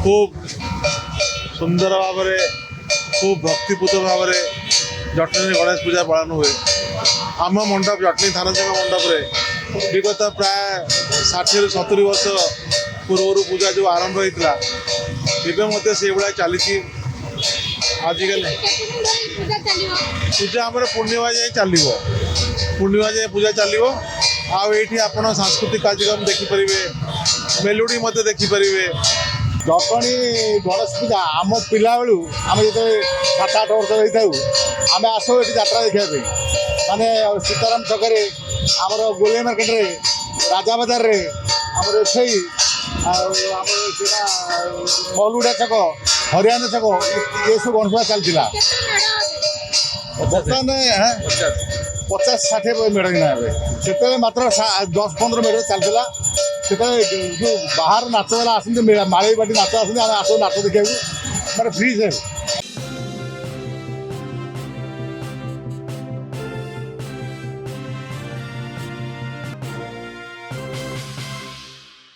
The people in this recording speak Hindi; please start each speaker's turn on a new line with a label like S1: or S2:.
S1: खूब सुंदर भाव में खूब भक्तिपूत भाव में जटनी गणेश पूजा पालन हुए। आम मंडप जटनी थानाचक मंडप रे विगत प्राय 60-70 वर्ष पूर्व पूजा जो आरंभ होता से भाया चली आजिकल पूजा आम पूर्णिमा जाए चलो पूर्णिमा जाए पूजा चलो आठी आप सांस्कृतिक कार्यक्रम देखिपारे मेलोडी मत देखिपारे।
S2: जटणी गणेश पूजा आम पिला बेलू आम जो 7-8 वर्ष होता आम आसो ये जात्रा देखापी माने सीताराम छक आमर गोले मार्केट रे राजा बाजार रे आमर एसई मलुड़ा छक हरियाणा छक ये सब गणेश पूजा चलता बर्तमान 50-60 मेढ़ से मात्र 10-15 मेढ़ चलता से जो बाहर नाच वाला आसते माड़ी बाटी नाच आसते आसो नाच देखा मैंने फ्री से